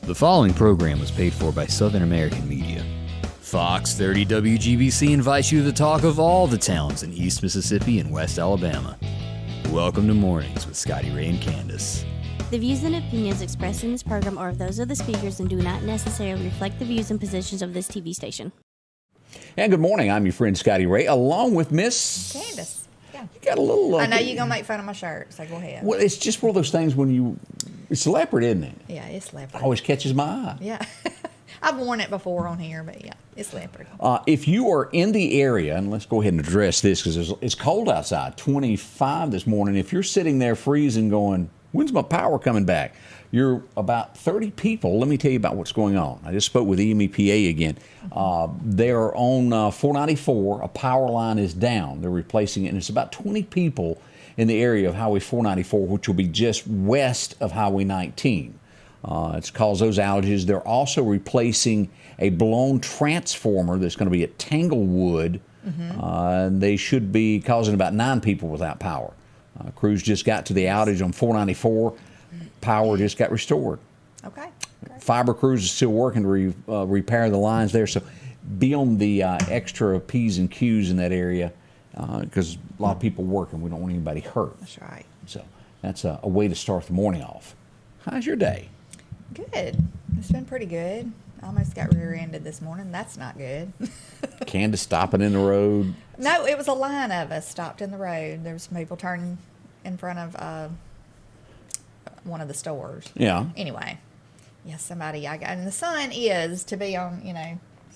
The following program was paid for by Southern American Media. Fox 30 WGBC invites you to the talk of all the towns in East Mississippi and West Alabama. Welcome to Mornings with Scotty Ray and Candace. The views and opinions expressed in this program are those of the speakers and do not necessarily reflect the views and positions of this TV station. And good morning. I'm your friend Scotty Ray, along with Miss Candace. Yeah. You got a little. I know you're going to make fun of my shirt, so go ahead. Well, it's just one of those things when it's leopard, isn't it? Yeah, it's leopard. Always catches my eye. Yeah. I've worn it before on here, but yeah, it's leopard. If you are in the area, and let's go ahead and address this because it's cold outside, 25 this morning. If you're sitting there freezing going, when's my power coming back? You're about 30 people. Let me tell you about what's going on. I just spoke with EMEPA again. They're on 494. A power line is down. They're replacing it, and it's about 20 people in the area of Highway 494, which will be just west of Highway 19. It's caused those outages. They're also replacing a blown transformer that's going to be at Tanglewood. They should be causing about 9 people without power. Crews just got to the outage on 494. Power just got restored. Okay. Great. Fiber crews are still working to repair the lines there. So be on the extra P's and Q's in that area because a lot of people working. We don't want anybody hurt. That's right. So that's a way to start the morning off. How's your day? Good. It's been pretty good. I almost got rear-ended this morning. That's not good. Candace stopping in the road? No, it was a line of us stopped in the road. There was some people turning in front of one of the stores. Yeah. Anyway, yeah, and the sun is to be on,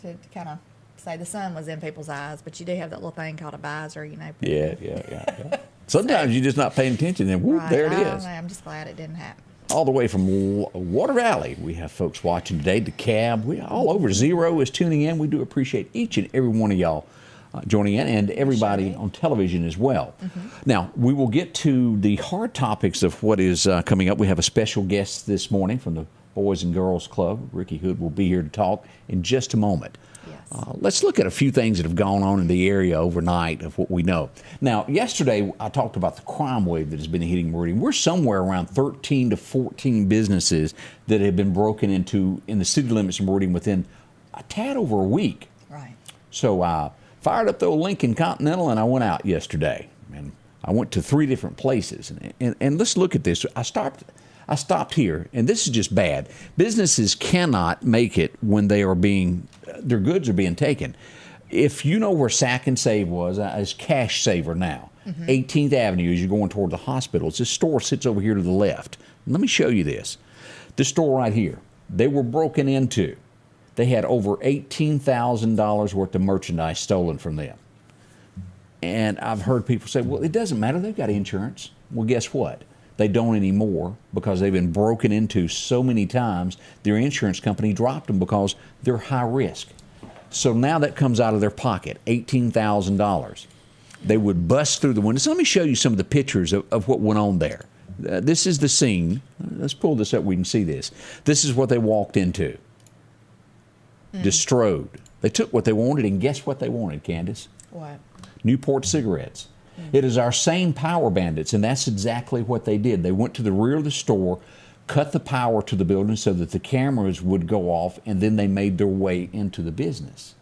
to kind of say the sun was in people's eyes, but you do have that little thing called a visor, Yeah. Sometimes you're just not paying attention, and whoop, Right. there it is. I'm just glad it didn't happen. All the way from Water Valley, we have folks watching today. DeKalb, we all over. Zero is tuning in. We do appreciate each and every one of y'all joining in, and everybody on television as well. Now, we will get to the hard topics of what is coming up. We have a special guest this morning from the Boys and Girls Club. Ricky Hood will be here to talk in just a moment. Yes. Let's look at a few things that have gone on in the area overnight of what we know. Now, yesterday I talked about the crime wave that has been hitting Meridian. We're somewhere around 13 to 14 businesses that have been broken into in the city limits of Meridian within a tad over a week. Right. So I fired up the old Lincoln Continental and I went out yesterday. And I went to 3 different places. And let's look at this. I stopped here, and this is just bad. Businesses cannot make it when their goods are being taken. If you know where Sack and Save was, it's Cash Saver now. 18th Avenue as you're going toward the hospitals. This store sits over here to the left. Let me show you this. This store right here, they were broken into. They had over $18,000 worth of merchandise stolen from them. And I've heard people say, well, it doesn't matter. They've got insurance. Well, guess what? They don't anymore because they've been broken into so many times. Their insurance company dropped them because they're high risk. So now that comes out of their pocket, $18,000. They would bust through the windows. So let me show you some of the pictures of what went on there. This is the scene. Let's pull this up. We can see this. This is what they walked into. Destroyed. They took what they wanted, and guess what they wanted, Candace? What? Newport cigarettes. It is our same power bandits, and that's exactly what they did. They went to the rear of the store, cut the power to the building so that the cameras would go off, and then they made their way into the business.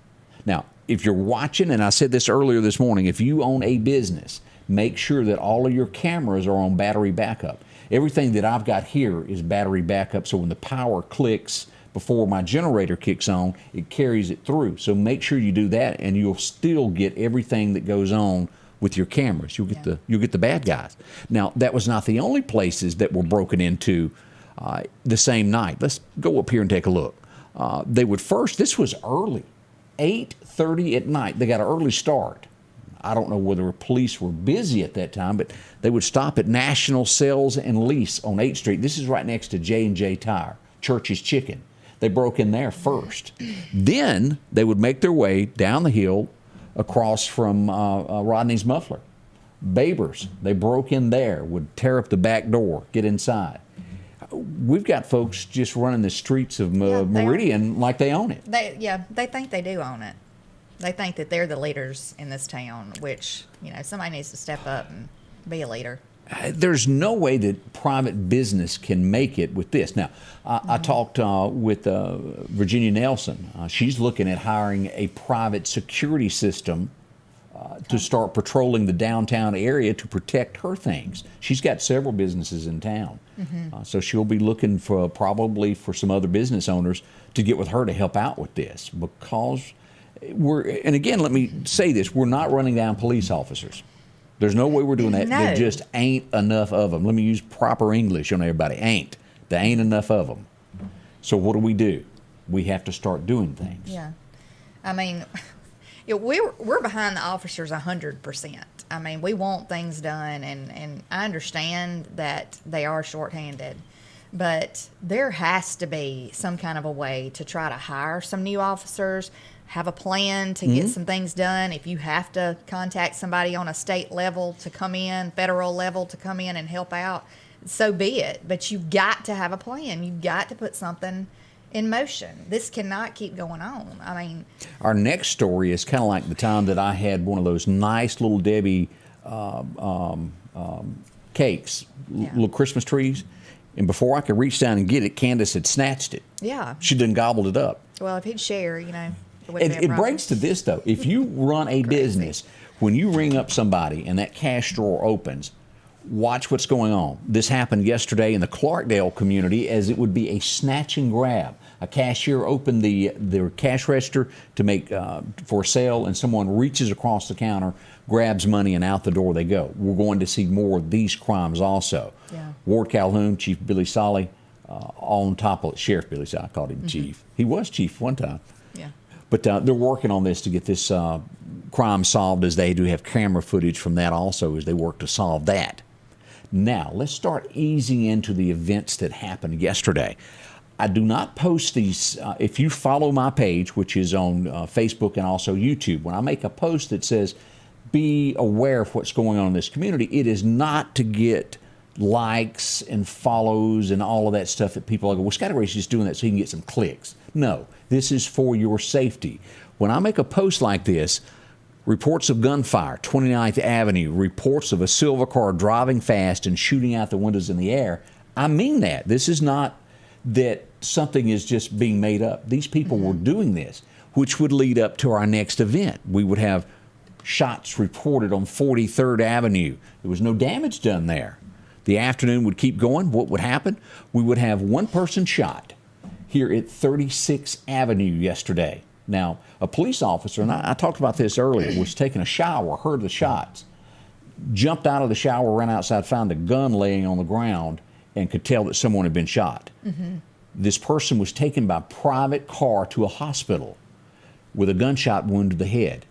Now, if you're watching, and I said this earlier this morning, if you own a business, make sure that all of your cameras are on battery backup. Everything that I've got here is battery backup, so when the power clicks before my generator kicks on, it carries it through. So make sure you do that, and you'll still get everything that goes on with your cameras. You'll get the bad guys. Now, that was not the only places that were broken into the same night. Let's go up here and take a look. This was early, 8:30 at night. They got an early start. I don't know whether police were busy at that time, but they would stop at National Sales and Lease on 8th Street. This is right next to J&J Tire, Church's Chicken. They broke in there first. Then they would make their way down the hill across from Rodney's Muffler. Babers, they broke in there, would tear up the back door, get inside. We've got folks just running the streets of Meridian like they own it. They think they do own it. They think that they're the leaders in this town, which, somebody needs to step up and be a leader. There's no way that private business can make it with this. Now, I talked with Virginia Nelson. She's looking at hiring a private security system to start patrolling the downtown area to protect her things. She's got several businesses in town. So she'll be looking for probably for some other business owners to get with her to help out with this, because and again, let me say this, we're not running down police officers. There's no way we're doing that. No. There just ain't enough of them. Let me use proper English on everybody. There ain't enough of them. So what do? We have to start doing things. Yeah. I mean, we're behind the officers 100%. I mean, we want things done, and I understand that they are shorthanded, but there has to be some kind of a way to try to hire some new officers, have a plan to get some things done. If you have to contact somebody on a state level to come in, federal level to come in and help out, so be it. But you've got to have a plan. You've got to put something in motion. This cannot keep going on. I mean, our next story is kind of like the time that I had one of those nice little Debbie cakes, little Christmas trees, and before I could reach down and get it, Candace had snatched it. yeah. She done gobbled it up. Well, if he'd share, it wouldn't be a It problem. breaks to this, though. If you run a business, when you ring up somebody and that cash drawer opens, watch what's going on. This happened yesterday in the Clarkdale community, as it would be a snatch and grab. A cashier opened their cash register to make for sale, and someone reaches across the counter, grabs money, and out the door they go. We're going to see more of these crimes also. Yeah. Ward Calhoun, Chief Billy Solly, on top of it. Sheriff Billy Solly, I called him Chief. He was Chief one time. Yeah. But they're working on this to get this crime solved, as they do have camera footage from that also as they work to solve that. Now, let's start easing into the events that happened yesterday. I do not post these. If you follow my page, which is on Facebook and also YouTube, when I make a post that says, be aware of what's going on in this community, it is not to get likes and follows and all of that stuff that people go, well, Scotty Ray's just doing that so he can get some clicks. No, this is for your safety. When I make a post like this, reports of gunfire, 29th Avenue, reports of a silver car driving fast and shooting out the windows in the air, I mean that. This is not that something is just being made up. These people were doing this, which would lead up to our next event. We would have shots reported on 43rd Avenue. There was no damage done there. The afternoon would keep going. What would happen? We would have one person shot here at 36th Avenue yesterday. Now, a police officer, and I talked about this earlier, was taking a shower, heard the shots, jumped out of the shower, ran outside, found a gun laying on the ground, and could tell that someone had been shot. This person was taken by private car to a hospital with a gunshot wound to the head.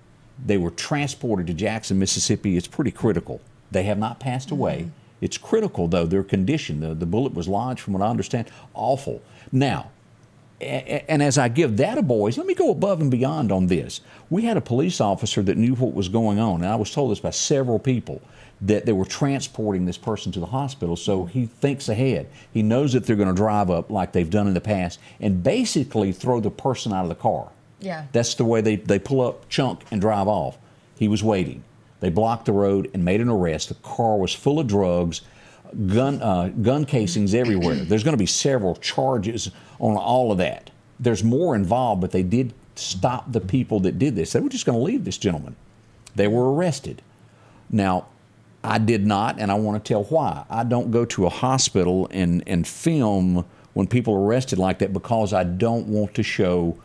They were transported to Jackson, Mississippi. It's pretty critical. They have not passed away. It's critical, though, their condition. The bullet was lodged, from what I understand. Awful. Now, and as I give that a boys, let me go above and beyond on this. We had a police officer that knew what was going on, and I was told this by several people, that they were transporting this person to the hospital, so he thinks ahead. He knows that they're going to drive up like they've done in the past and basically throw the person out of the car. Yeah. That's the way they pull up, chunk, and drive off. He was waiting. They blocked the road and made an arrest. The car was full of drugs, gun casings everywhere. There's going to be several charges on all of that. There's more involved, but they did stop the people that did this. They were just going to leave this gentleman. They were arrested. Now, I did not, and I want to tell why. I don't go to a hospital and film when people are arrested like that, because I don't want to show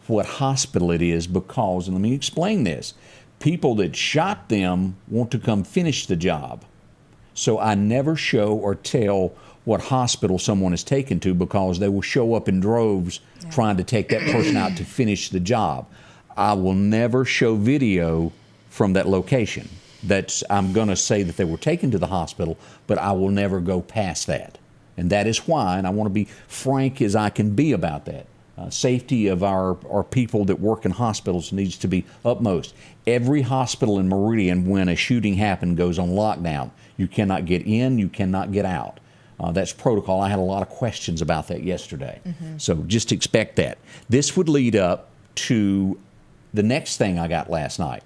what hospital it is, because, and let me explain this, people that shot them want to come finish the job. So I never show or tell what hospital someone is taken to, because they will show up in droves trying to take that person out to finish the job. I will never show video from that location. I'm going to say that they were taken to the hospital, but I will never go past that. And that is why, and I want to be frank as I can be about that, safety of our people that work in hospitals needs to be utmost. Every hospital in Meridian, when a shooting happened, goes on lockdown. You cannot get in, you cannot get out. That's protocol. I had a lot of questions about that yesterday. So just expect that. This would lead up to the next thing I got last night.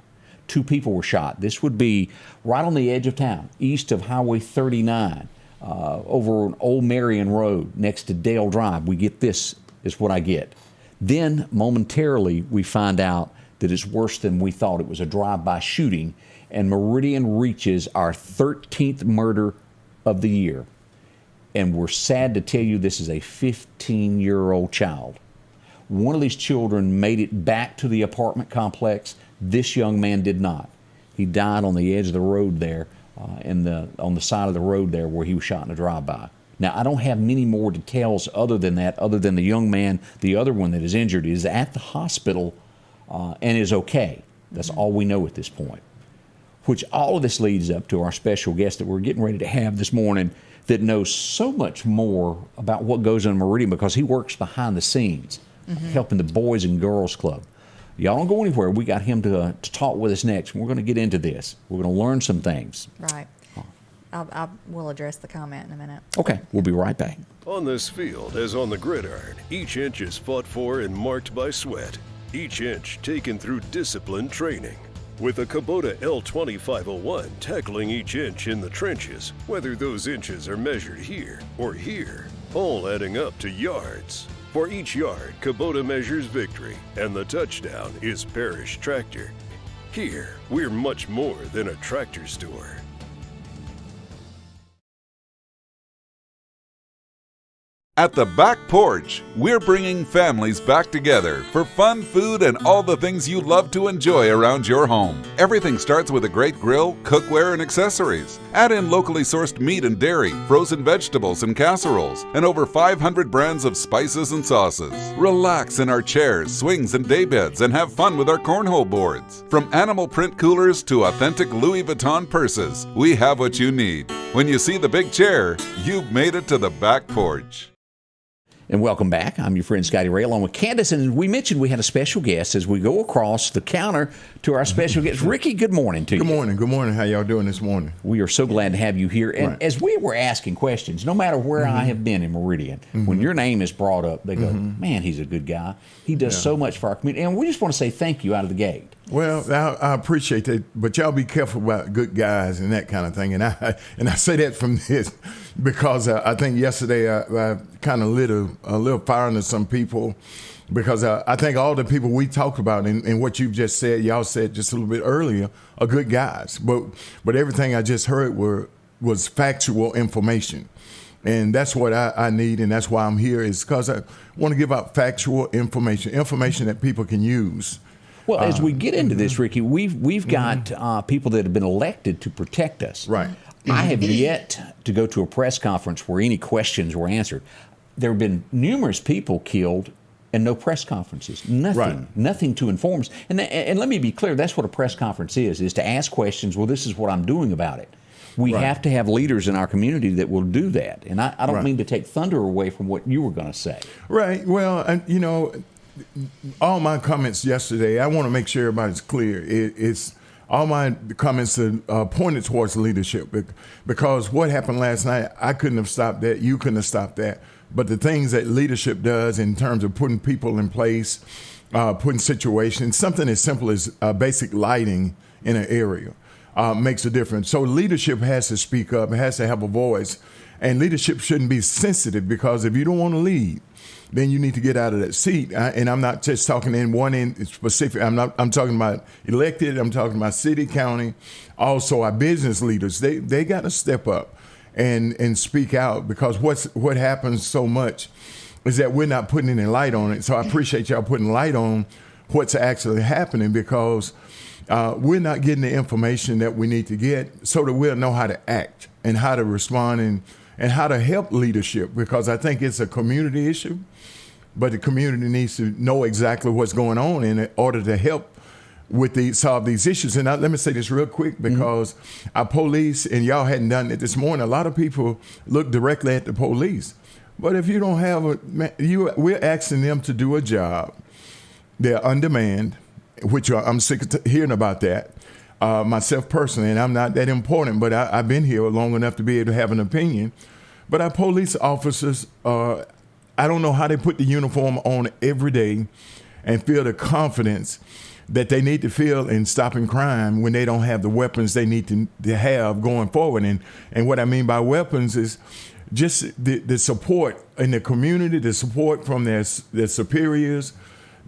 2 people were shot. This would be right on the edge of town, east of Highway 39, over an old Meridian Road next to Dale Drive. We get this is what I get. Then momentarily we find out that it's worse than we thought. It was a drive-by shooting, and Meridian reaches our 13th murder of the year. And we're sad to tell you this is a 15-year-old child. One of these children made it back to the apartment complex. This young man did not. He died on the edge of the road there, on the side of the road there where he was shot in a drive-by. Now, I don't have many more details other than that, other than the young man, the other one that is injured, is at the hospital and is okay. That's all we know at this point. Which all of this leads up to our special guest that we're getting ready to have this morning that knows so much more about what goes on in Meridian because he works behind the scenes, helping the Boys and Girls Club. Y'all don't go anywhere. We got him to talk with us next. We're going to get into this. We're going to learn some things. Right. I will address the comment in a minute. Okay, we'll be right back. On this field, as on the gridiron, each inch is fought for and marked by sweat. Each inch taken through disciplined training. With a Kubota L2501 tackling each inch in the trenches, whether those inches are measured here or here, all adding up to yards. For each yard, Kubota measures victory, and the touchdown is Parrish Tractor. Here, we're much more than a tractor store. At the Back Porch, we're bringing families back together for fun, food, and all the things you love to enjoy around your home. Everything starts with a great grill, cookware, and accessories. Add in locally sourced meat and dairy, frozen vegetables and casseroles, and over 500 brands of spices and sauces. Relax in our chairs, swings, and daybeds and have fun with our cornhole boards. From animal print coolers to authentic Louis Vuitton purses, we have what you need. When you see the big chair, you've made it to the Back Porch. And welcome back. I'm your friend Scotty Ray, along with Candace. And we mentioned we had a special guest as we go across the counter to our special guest. Ricky, good morning to you. Good morning. Good morning. How y'all doing this morning? We are so glad to have you here. And as we were asking questions, no matter where I have been in Meridian, when your name is brought up, they go, man, he's a good guy. He does so much for our community. And we just want to say thank you out of the gate. Well, I appreciate that, but y'all be careful about good guys and that kind of thing. And I say that from this because I think yesterday I kind of lit a little fire under some people because I think all the people we talked about and what you've just said, y'all said just a little bit earlier, are good guys. But everything I just heard was factual information. And that's what I need, and that's why I'm here, is because I want to give out factual information that people can use. Well, as we get into this, Ricky, we've got people that have been elected to protect us. Right. I have yet to go to a press conference where any questions were answered. There have been numerous people killed and no press conferences. Nothing to inform us. And let me be clear, that's what a press conference is to ask questions. Well, this is what I'm doing about it. We have to have leaders in our community that will do that. And I don't mean to take thunder away from what you were going to say. Right. Well, all my comments yesterday, I want to make sure everybody's clear. It's all my comments are pointed towards leadership because what happened last night, I couldn't have stopped that. You couldn't have stopped that. But the things that leadership does in terms of putting people in place, putting situations, something as simple as basic lighting in an area makes a difference. So leadership has to speak up. It has to have a voice. And leadership shouldn't be sensitive because if you don't want to lead, then you need to get out of that seat. And I'm not just talking in one end specific. I'm talking about elected. I'm talking about city, county, also our business leaders. They got to step up and speak out because what happens so much is that we're not putting any light on it. So I appreciate y'all putting light on what's actually happening because we're not getting the information that we need to get so that we'll know how to act and how to respond and how to help leadership because I think it's a community issue, but the community needs to know exactly what's going on in order to help solve these issues. And let me say this real quick because our police, and y'all hadn't done it this morning, a lot of people look directly at the police. But if you don't have we're asking them to do a job. They're on demand, which I'm sick of hearing about that. Myself personally, and I'm not that important, but I've been here long enough to be able to have an opinion. But our police officers, I don't know how they put the uniform on every day and feel the confidence that they need to feel in stopping crime when they don't have the weapons they need to have going forward. And what I mean by weapons is just the support in the community, the support from their superiors,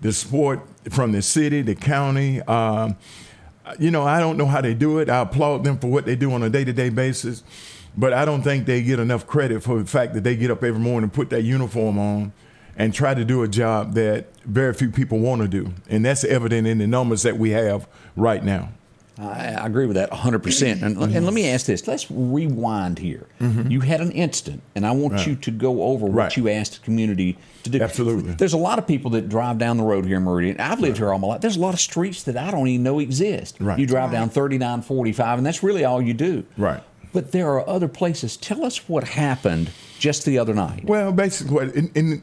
the support from the city, the county. You know, I don't know how they do it. I applaud them for what they do on a day-to-day basis, but I don't think they get enough credit for the fact that they get up every morning, put that uniform on, and try to do a job that very few people want to do. And that's evident in the numbers that we have right now. I agree with that 100%. And let me ask this. Let's rewind here. You had an incident, and I want you to go over what you asked the community to do. Absolutely. There's a lot of people that drive down the road here in Meridian. I've lived here all my life. There's a lot of streets that I don't even know exist. You drive down 39, 45, and that's really all you do. But there are other places. Tell us what happened just the other night. Well, basically,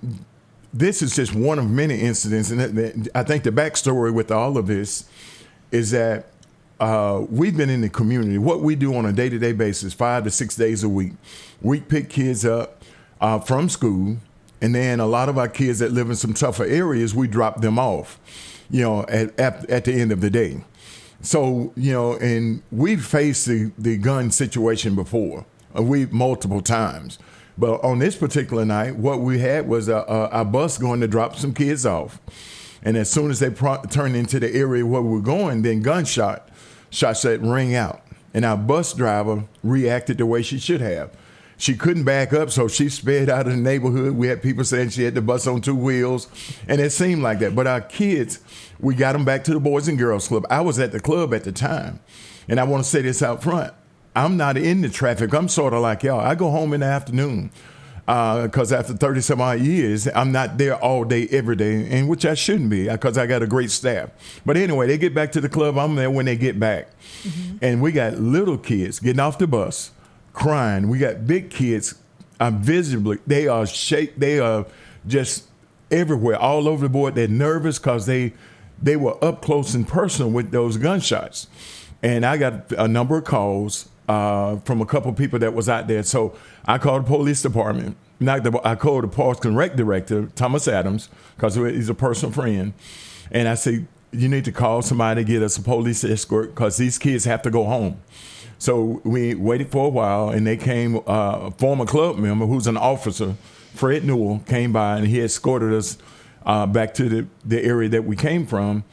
this is just one of many incidents. And I think the backstory with all of this is that we've been in the community. What we do on a day-to-day basis, 5 to 6 days a week, we pick kids up from school, and then a lot of our kids that live in some tougher areas, we drop them off, you know, at the end of the day. So, you know, and we've faced the gun situation before, multiple times. But on this particular night, what we had was a bus going to drop some kids off. And as soon as they turned into the area where we were going, then shots that rang out. And our bus driver reacted the way she should have. She couldn't back up, so she sped out of the neighborhood. We had people saying she had the bus on 2 wheels, and it seemed like that. But our kids, we got them back to the Boys and Girls Club. I was at the club at the time, and I want to say this out front. I'm not in the traffic. I'm sort of like y'all. I go home in the afternoon because after 30-some-odd years, I'm not there all day, every day, and which I shouldn't be because I got a great staff. But anyway, they get back to the club. I'm there when they get back. And we got little kids getting off the bus, crying. We got big kids visibly. They are just everywhere, all over the board. They're nervous because they were up close and personal with those gunshots. And I got a number of calls from a couple of people that was out there. So I called the police department. I called the Parks and Rec director, Thomas Adams, because he's a personal friend. And I said, you need to call somebody to get us a police escort because these kids have to go home. So we waited for a while, and they came, a former club member who's an officer, Fred Newell, came by, and he escorted us back to the area that we came from.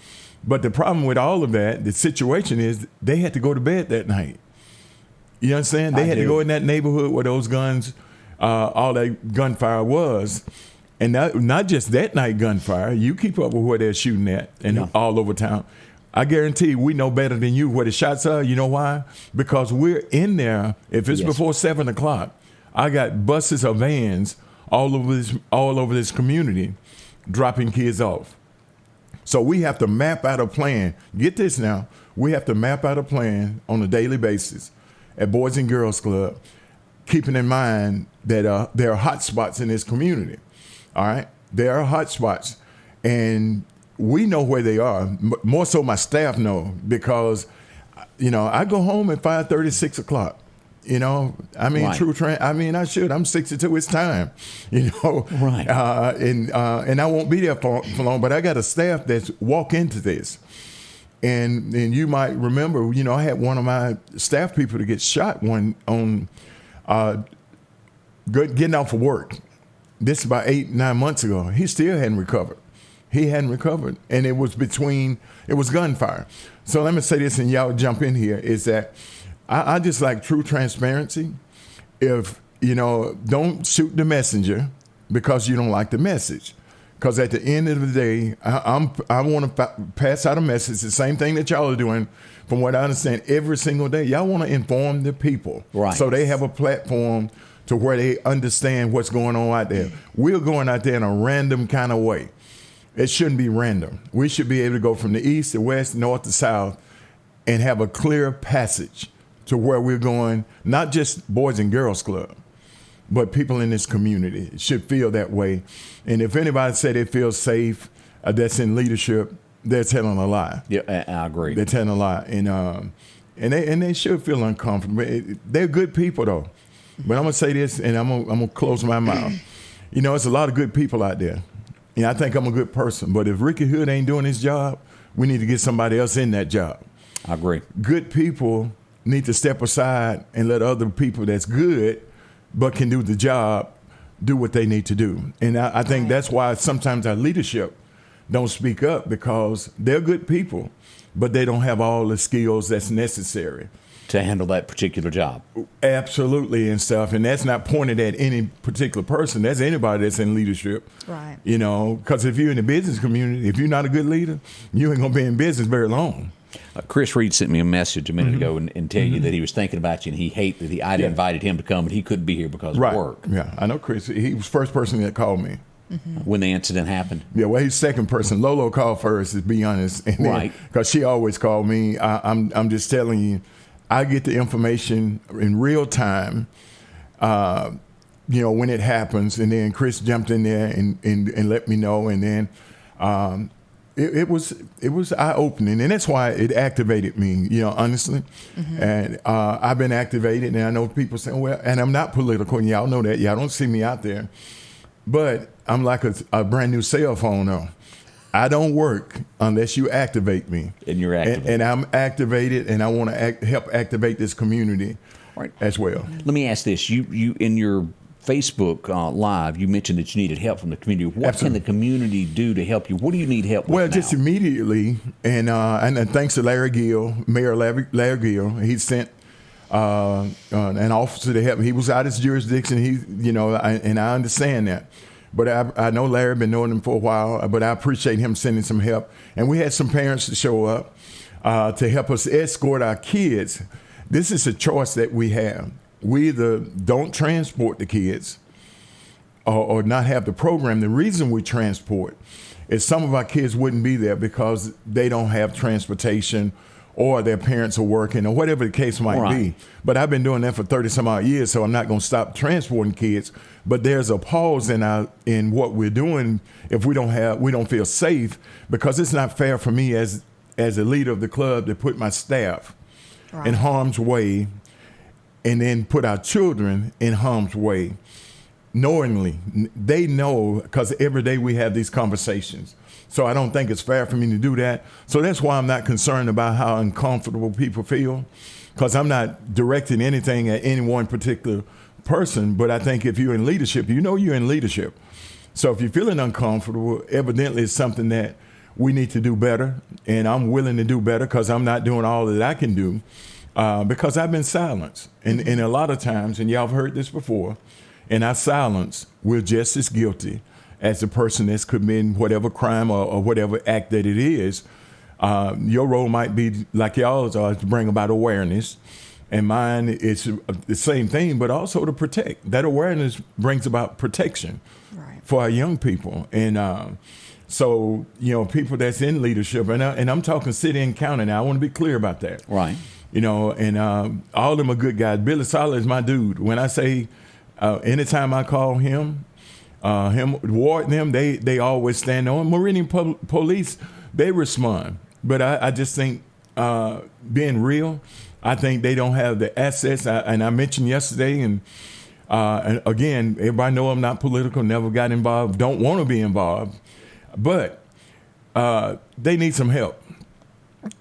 But the problem with all of that, the situation is they had to go to bed that night. You understand? They had to go in that neighborhood where those guns, all that gunfire was. And not just that night gunfire. You keep up with where they're shooting at and all over town. I guarantee we know better than you where the shots are. You know why? Because we're in there. If it's before 7 o'clock, I got buses or vans all over this community dropping kids off. So we have to map out a plan. Get this now. We have to map out a plan on a daily basis at Boys and Girls Club, keeping in mind that there are hot spots in this community. All right? There are hot spots. And we know where they are. More so my staff know because, you know, I go home at 5:30, 6 o'clock. You know, I mean, I should. I'm 62. It's time. You know, and I won't be there for long. But I got a staff that's walk into this, and you might remember. You know, I had one of my staff people to get shot on getting off of work. This is about 8-9 months ago. He still hadn't recovered. And it was gunfire. So let me say this, and y'all jump in here. Is that I just like true transparency. If, you know, don't shoot the messenger because you don't like the message. Because at the end of the day, I want to pass out a message, the same thing that y'all are doing, from what I understand, every single day. Y'all want to inform the people. Right. So they have a platform to where they understand what's going on out there. We're going out there in a random kind of way. It shouldn't be random. We should be able to go from the east to west, north to south, and have a clear passage to where we're going, not just Boys and Girls Club, but people in this community should feel that way. And if anybody say they feel safe, that's in leadership, they're telling a lie. Yeah, I agree. They're telling a lie. And they should feel uncomfortable. They're good people, though. But I'm going to say this, and I'm going to close my mouth. You know, it's a lot of good people out there. And I think I'm a good person. But if Ricky Hood ain't doing his job, we need to get somebody else in that job. I agree. Good people need to step aside and let other people that's good but can do the job do what they need to do. And I think that's why sometimes our leadership don't speak up, because they're good people, but they don't have all the skills that's necessary To handle that particular job. Absolutely, and stuff. And that's not pointed at any particular person. That's anybody that's in leadership. Right. You know, because if you're in the business community, if you're not a good leader, you ain't going to be in business very long. Chris Reed sent me a message a minute ago and tell you that he was thinking about you, and he hated that I'd invited him to come, but he couldn't be here because of work. Yeah, I know Chris. He was the first person that called me. When the incident happened. Yeah, well, he's second person. Lolo called first, to be honest. And Right. Because she always called me. I'm just telling you, I get the information in real time, when it happens. And then Chris jumped in there and let me know. And then it was eye-opening. And that's why it activated me, honestly. And I've been activated. And I know people saying, well, and I'm not political. And y'all know that. Y'all don't see me out there. But I'm like a brand new cell phone, though. I don't work unless you activate me. And you're activated. And I'm activated, and I want to help activate this community as well. Let me ask this. You in your Facebook Live, you mentioned that you needed help from the community. What can the community do to help you? What do you need help with Well, now? just immediately, and thanks to Larry Gill, Mayor Larry Gill, he sent an officer to help me. He was out of his jurisdiction. And I understand that. But I know Larry, been knowing him for a while, but I appreciate him sending some help. And we had some parents to show up to help us escort our kids. This is a choice that we have. We either don't transport the kids or not have the program. The reason we transport is some of our kids wouldn't be there because they don't have transportation or their parents are working or whatever the case might be. But I've been doing that for 30 some odd years, so I'm not going to stop transporting kids. But there's a pause in what we're doing if we don't feel safe, because it's not fair for me as a leader of the club to put my staff in harm's way and then put our children in harm's way knowingly. They know, because every day we have these conversations. So I don't think it's fair for me to do that. So that's why I'm not concerned about how uncomfortable people feel, because I'm not directing anything at any one particular person. But I think if you're in leadership, you're in leadership. So if you're feeling uncomfortable, evidently it's something that we need to do better. And I'm willing to do better, because I'm not doing all that I can do, because I've been silenced. And a lot of times, and y'all have heard this before, in our silence, we're just as guilty as the person that's committing whatever crime or whatever act that it is. Your role might be, like y'all's, to bring about awareness. And mine is the same thing, but also to protect. That awareness brings about protection for our young people. And so, people that's in leadership, and I'm talking city and county now. I want to be clear about that. Right. And all of them are good guys. Billy Solid is my dude. When I say anytime I call him, Ward, them, they always stand on. Meridian Police, they respond. But I just think, being real, I think they don't have the assets. And I mentioned yesterday, and again, everybody know I'm not political, never got involved, don't want to be involved. But they need some help.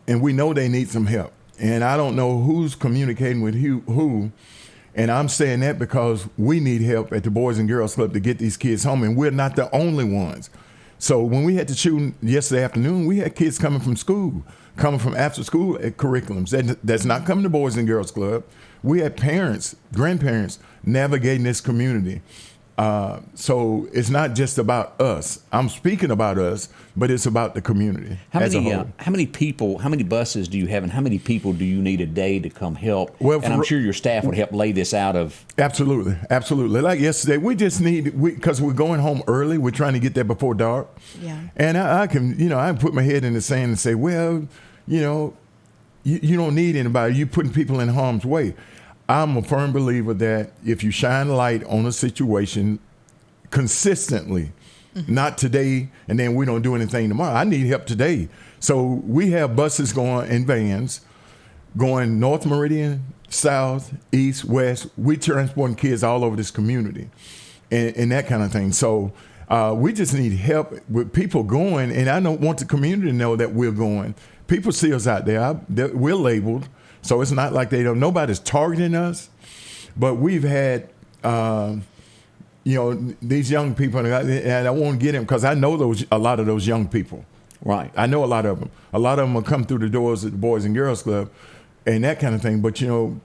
And we know they need some help. And I don't know who's communicating with who. And I'm saying that because we need help at the Boys and Girls Club to get these kids home, and we're not the only ones. So when we had the shooting yesterday afternoon, we had kids coming from school, coming from after school curriculums. That's not coming to Boys and Girls Club. We had parents, grandparents navigating this community. So it's not just about us. I'm speaking about us, but it's about the community as a whole. How many buses do you have, and how many people do you need a day to come help? Well, and I'm sure your staff would help lay this out of. Absolutely. Like yesterday, we just because we're going home early. We're trying to get there before dark. Yeah. And I can put my head in the sand and say, well, you don't need anybody. You're putting people in harm's way. I'm a firm believer that if you shine light on a situation consistently, not today and then we don't do anything tomorrow. I need help today. So we have buses going and vans going North Meridian, South, East, West. We transporting kids all over this community and that kind of thing. So We just need help with people going, and I don't want the community to know that we're going. People see us out there. We're labeled, so it's not like nobody's targeting us. But we've had, these young people, and I won't get them because I know a lot of those young people. Right. I know a lot of them. A lot of them will come through the doors at the Boys and Girls Club and that kind of thing. But,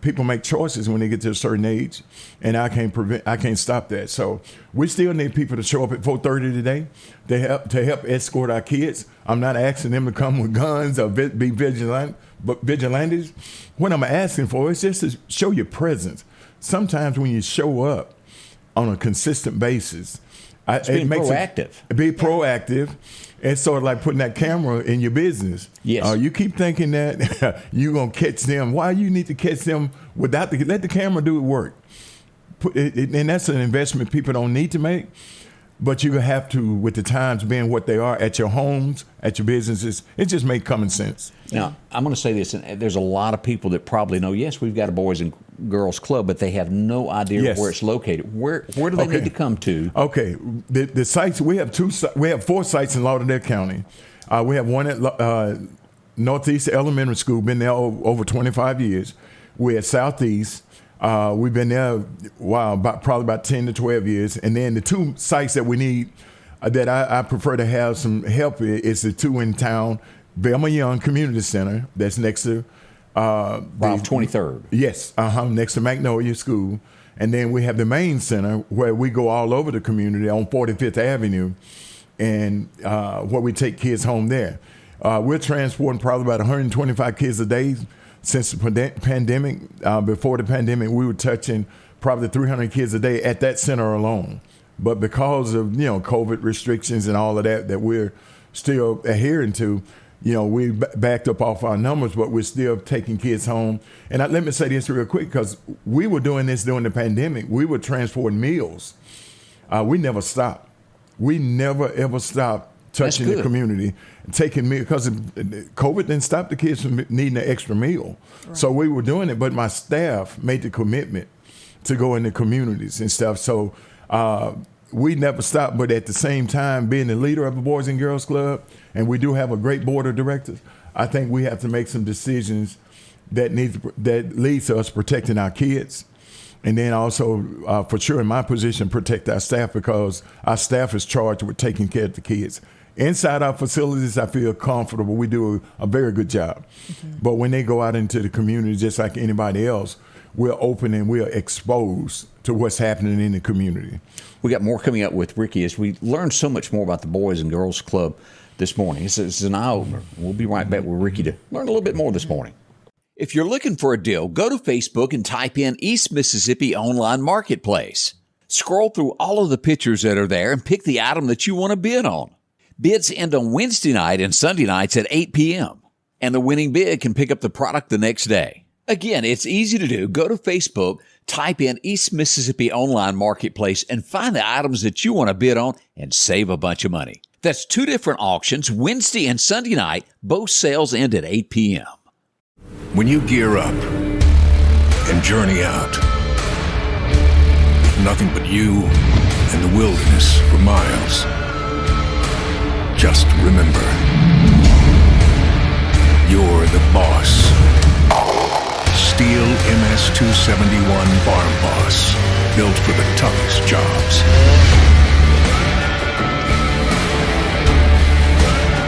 people make choices when they get to a certain age, and I can't stop that. So we still need people to show up at 4:30 today to help escort our kids. I'm not asking them to come with guns or be vigilantes. What I'm asking for is just to show your presence. Sometimes when you show up on a consistent basis, it makes proactive. Be proactive. It's sort of like putting that camera in your business. Yes. You keep thinking that you're going to catch them. Why you need to catch them let the camera do the work? And that's an investment people don't need to make. But you have to, with the times being what they are at your homes, at your businesses, it just makes common sense. Now, I'm going to say this, and there's a lot of people that probably know, yes, we've got a Boys and Girls Club, but they have no idea where it's located. Where do they need to come to? Okay, the sites, we have 4 sites in Lauderdale County. We have one at Northeast Elementary School, been there over 25 years. We're at Southeast. We've been there, probably about 10 to 12 years. And then the 2 sites that we need that I prefer to have some help is the 2 in town, Velma Young Community Center, that's next to... Off 23rd. Yes, next to Magnolia School. And then we have the main center where we go all over the community on 45th Avenue and where we take kids home there. We're transporting probably about 125 kids a day. Since the pandemic, before the pandemic, we were touching probably 300 kids a day at that center alone. But because of, COVID restrictions and all of that we're still adhering to, we backed up off our numbers, but we're still taking kids home. And let me say this real quick, because we were doing this during the pandemic. We were transporting meals. We never stopped. We never, ever stopped touching the community, taking meal, because COVID didn't stop the kids from needing an extra meal. Right. So we were doing it, but my staff made the commitment to go in the communities and stuff. So we never stopped, but at the same time, being the leader of the Boys and Girls Club, and we do have a great board of directors, I think we have to make some decisions that leads to us protecting our kids. And then also, for sure, in my position, protect our staff, because our staff is charged with taking care of the kids. Inside our facilities, I feel comfortable. We do a very good job. Mm-hmm. But when they go out into the community, just like anybody else, we're open and we're exposed to what's happening in the community. We got more coming up with Ricky as we learn so much more about the Boys and Girls Club this morning. It's an eye-opener. We'll be right back with Ricky to learn a little bit more this morning. If you're looking for a deal, go to Facebook and type in East Mississippi Online Marketplace. Scroll through all of the pictures that are there and pick the item that you want to bid on. Bids end on Wednesday night and Sunday nights at 8 p.m. And the winning bid can pick up the product the next day. Again, it's easy to do. Go to Facebook, type in East Mississippi Online Marketplace, and find the items that you want to bid on and save a bunch of money. That's 2 different auctions, Wednesday and Sunday night. Both sales end at 8 p.m. When you gear up and journey out, nothing but you and the wilderness for miles. Just remember, you're the boss. Steel MS-271 Farm Boss, built for the toughest jobs.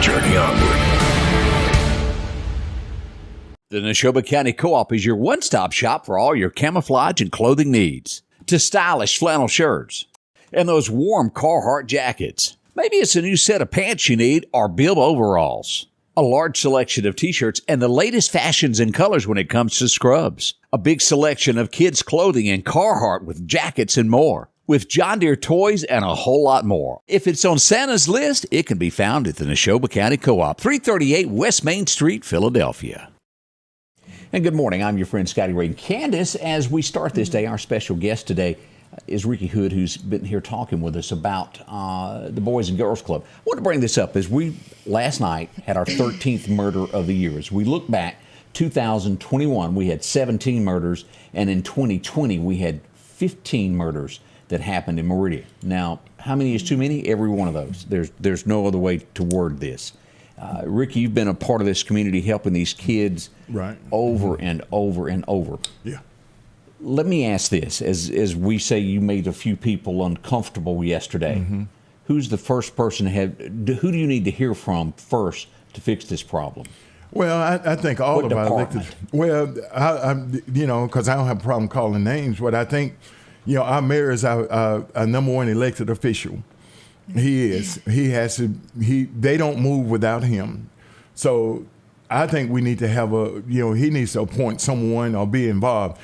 Journey onward. The Neshoba County Co-op is your one-stop shop for all your camouflage and clothing needs. To stylish flannel shirts and those warm Carhartt jackets. Maybe it's a new set of pants you need or Bill overalls. A large selection of t-shirts and the latest fashions and colors when it comes to scrubs. A big selection of kids' clothing and Carhartt with jackets and more. With John Deere toys and a whole lot more. If it's on Santa's list, it can be found at the Neshoba County Co-op, 338 West Main Street, Philadelphia. And good morning. I'm your friend Scotty Ray and Candace. As we start this day, our special guest today is Ricky Hood, who's been here talking with us about the Boys and Girls Club. I want to bring this up as we last night had our 13th murder of the year. As we look back, 2021, we had 17 murders, and in 2020, we had 15 murders. that happened in Meridian. Now, how many is too many? Every one of those. There's no other way to word this. Ricky, you've been a part of this community helping these kids over and over and over. Yeah. Let me ask this. As we say, you made a few people uncomfortable yesterday. Mm-hmm. Who's the first person who do you need to hear from first to fix this problem? Well, I think all What of our elected. department? Well, I because I don't have a problem calling names, but I think, our mayor is our number one elected official. He is. He has to. They don't move without him. So I think we need to have he needs to appoint someone or be involved.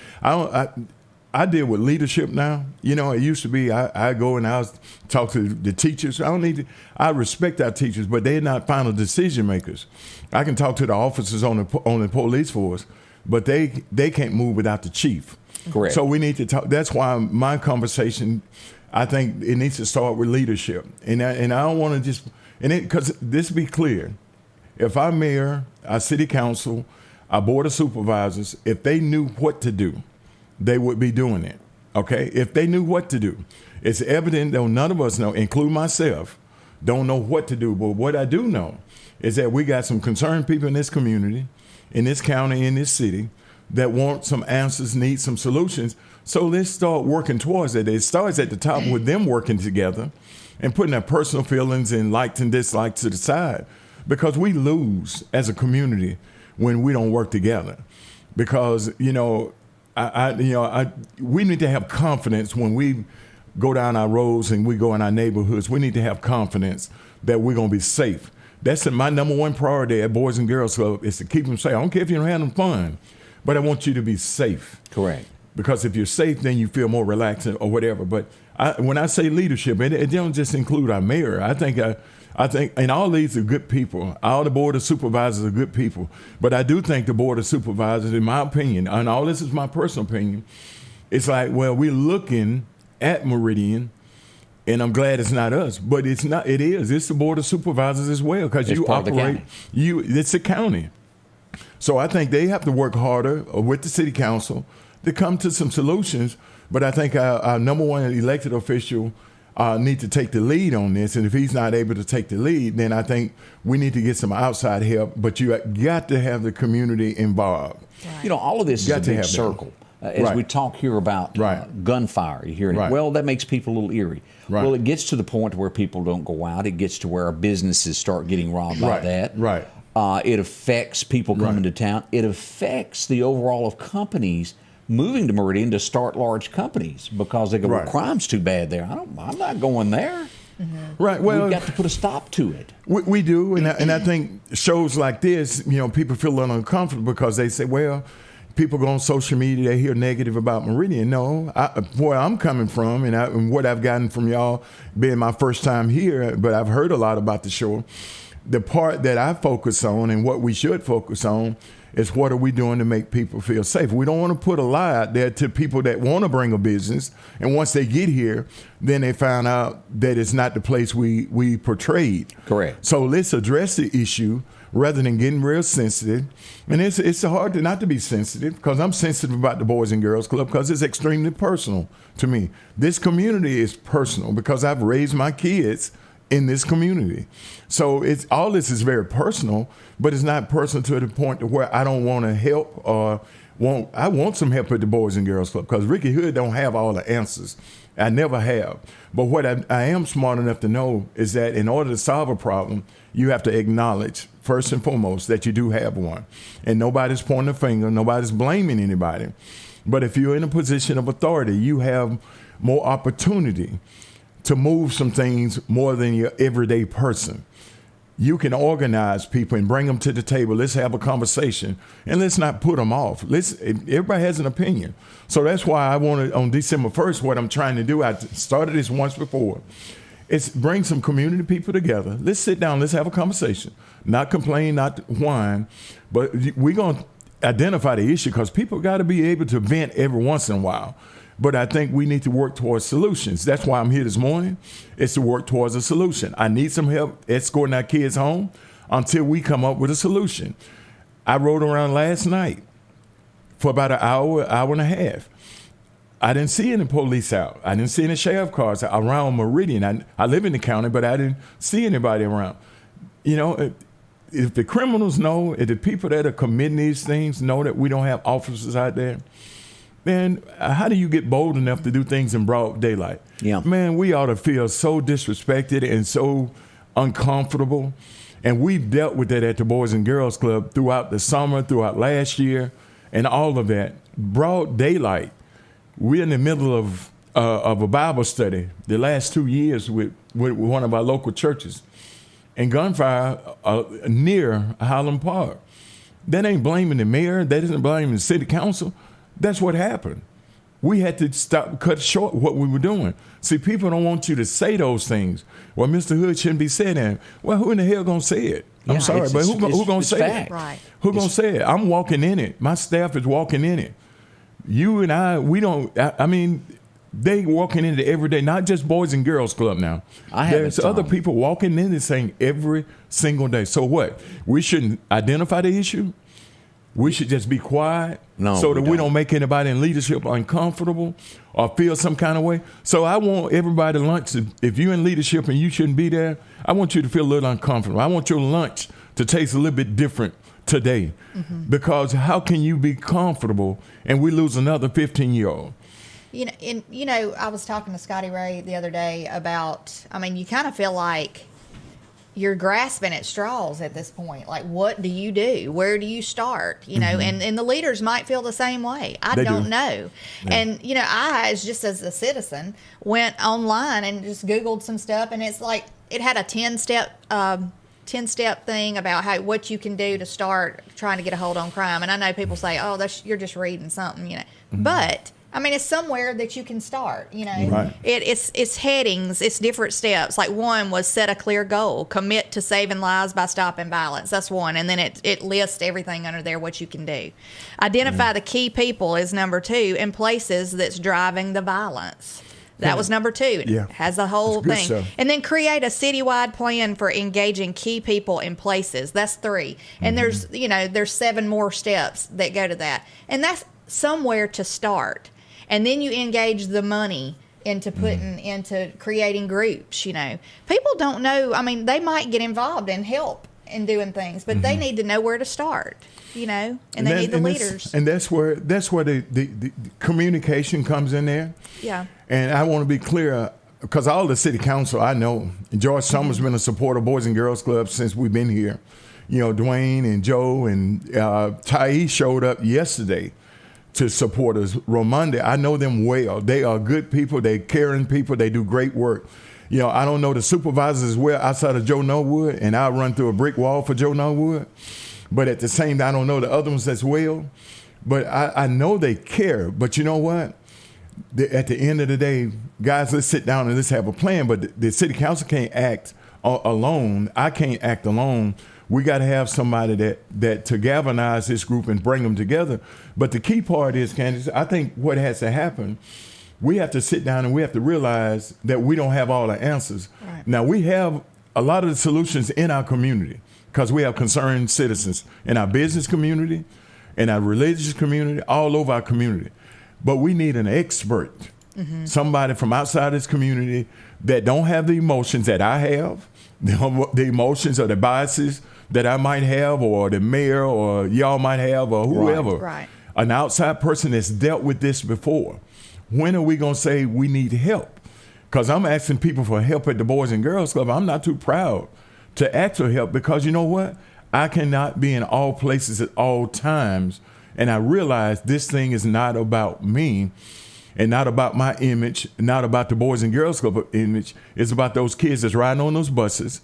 I deal with leadership now. It used to be I go and I talk to the teachers. I respect our teachers, but they're not final decision makers. I can talk to the officers on the police force, but they can't move without the chief. Correct. So we need to talk. That's why my conversation, I think it needs to start with leadership. And I don't want to just, because this be clear, if our mayor, our city council, our board of supervisors, if they knew what to do, they would be doing it, okay? If they knew what to do. It's evident that none of us know, including myself, don't know what to do. But what I do know is that we got some concerned people in this community, in this county, in this city, that want some answers, need some solutions. So let's start working towards it. It starts at the top with them working together and putting their personal feelings and likes and dislikes to the side, because we lose as a community when we don't work together. Because, we need to have confidence when we go down our roads and we go in our neighborhoods. We need to have confidence that we're going to be safe. That's my number one priority at Boys and Girls Club, is to keep them safe. I don't care if you're having fun, but I want you to be safe. Correct. Because if you're safe, then you feel more relaxed or whatever. But when I say leadership, it don't just include our mayor. I think, and all these are good people. All the board of supervisors are good people. But I do think the board of supervisors, in my opinion, and all this is my personal opinion, it's like, well, we're looking at Meridian, and I'm glad it's not us, but it's not. It is. It's the board of supervisors as well, because you operate. It's the county. So I think they have to work harder with the city council to come to some solutions. But I think our number one elected official need to take the lead on this. And if he's not able to take the lead, then I think we need to get some outside help. But you got to have the community involved. Right. All of this is a big circle. As we talk here about gunfire, you hear it. Well, that makes people a little eerie. Right. Well, it gets to the point where people don't go out. It gets to where our businesses start getting robbed by that. Right. It affects people coming to town. It affects the overall of companies moving to Meridian to start large companies, because they go, well, crime's too bad there. I'm not going there. Mm-hmm. Right. Well, we've got to put a stop to it. We do, and I think shows like this, people feel a little uncomfortable because they say, well, people go on social media, they hear negative about Meridian. No, where I'm coming from and what I've gotten from y'all, being my first time here, but I've heard a lot about the show. The part that I focus on and what we should focus on is what are we doing to make people feel safe. We don't want to put a lie out there to people that want to bring a business, and once they get here, then they find out that it's not the place we portrayed. Correct. So let's address the issue rather than getting real sensitive. And it's hard not to be sensitive, because I'm sensitive about the Boys and Girls Club because it's extremely personal to me. This community is personal because I've raised my kids in this community. So all this is very personal, but it's not personal to the point to where I don't want to help or I want some help at the Boys and Girls Club, because Ricky Hood don't have all the answers. I never have. But what I am smart enough to know is that in order to solve a problem, you have to acknowledge, first and foremost, that you do have one. And nobody's pointing a finger, nobody's blaming anybody. But if you're in a position of authority, you have more opportunity to move some things more than your everyday person. You can organize people and bring them to the table. Let's have a conversation, and let's not put them off. Everybody has an opinion. So that's why I wanted, on December 1st, what I'm trying to do, I started this once before, is bring some community people together. Let's sit down, let's have a conversation. Not complain, not whine, but we're going to identify the issue, because people got to be able to vent every once in a while. But I think we need to work towards solutions. That's why I'm here this morning, is to work towards a solution. I need some help escorting our kids home until we come up with a solution. I rode around last night for about an hour and a half. I didn't see any police out. I didn't see any sheriff cars around Meridian. I live in the county, but I didn't see anybody around. You know, if the criminals know, if the people that are committing these things know that we don't have officers out there, then how do you get bold enough to do things in broad daylight? Yeah. Man, we ought to feel so disrespected and so uncomfortable. And we've dealt with that at the Boys and Girls Club throughout the summer, throughout last year, and all of that. Broad daylight. We're in the middle of a Bible study the last 2 years with one of our local churches. And gunfire near Highland Park. That ain't blaming the mayor. That isn't blaming the city council. That's what happened. We had to cut short what we were doing. See, people don't want you to say those things. Well, Mr. Hood shouldn't be saying that. Well, who in the hell gonna say it? I'm sorry, but who gonna say fact. it? Right. Who gonna say it? I'm walking in it. My staff is walking in it. You and I, we don't. I mean, they walking in it every day. Not just Boys and Girls Club now. There's other people walking in this thing every single day. So what? We shouldn't identify the issue. We should just be quiet so that we don't make anybody in leadership uncomfortable or feel some kind of way. So I want everybody to lunch. If you're in leadership and you shouldn't be there, I want you to feel a little uncomfortable. I want your lunch to taste a little bit different today. Because how can you be comfortable and we lose another 15-year-old? You know, I was talking to Scotty Ray the other day about, I mean, you kind of feel like you're grasping at straws at this point. Like, what do you do? Where do you start? You know, and the leaders might feel the same way. I don't know. Yeah. And, you know, I, just as a citizen, went online and just Googled some stuff, and it's like it had a 10-step thing about what you can do to start trying to get a hold on crime. And I know people say, oh, you're just reading something, you know. But I mean, it's somewhere that you can start, you know. Right. It's headings, it's different steps. Like one was set a clear goal, commit to saving lives by stopping violence. That's one. And then it lists everything under there, what you can do. Identify the key people is number 2 and places that's driving the violence. That was number 2. It has the whole thing. Stuff. And then create a citywide plan for engaging key people and places. That's 3. And there's 7 more steps that go to that. And that's somewhere to start. And then you engage the money into into creating groups, you know. People don't know. I mean, they might get involved and help in doing things, but they need to know where to start, you know, and they need the leaders. And that's where the communication comes in there. Yeah. And I want to be clear, because all the city council, I know, George Summers been a supporter of Boys and Girls Club since we've been here. You know, Dwayne and Joe and Ty showed up yesterday to support us. Romonde, I know them well. They are good people. They caring people. They do great work. You know, I don't know the supervisors as well outside of Joe Norwood, and I'll run through a brick wall for Joe Norwood. But at the same time, I don't know the other ones as well. But I know they care. But you know what? At the end of the day, guys, let's sit down and let's have a plan. But the city council can't act alone. I can't act alone. We got to have somebody that to galvanize this group and bring them together. But the key part is, Candace, I think what has to happen, we have to sit down and we have to realize that we don't have all the answers. Right. Now, we have a lot of the solutions in our community because we have concerned citizens in our business community, in our religious community, all over our community. But we need an expert, somebody from outside this community that don't have the emotions that I have, the emotions or the biases that I might have, or the mayor or y'all might have, or whoever. Right. An outside person that's dealt with this before. When are we going to say we need help? Because I'm asking people for help at the Boys and Girls Club. I'm not too proud to ask for help because you know what? I cannot be in all places at all times. And I realize this thing is not about me and not about my image, not about the Boys and Girls Club image. It's about those kids that's riding on those buses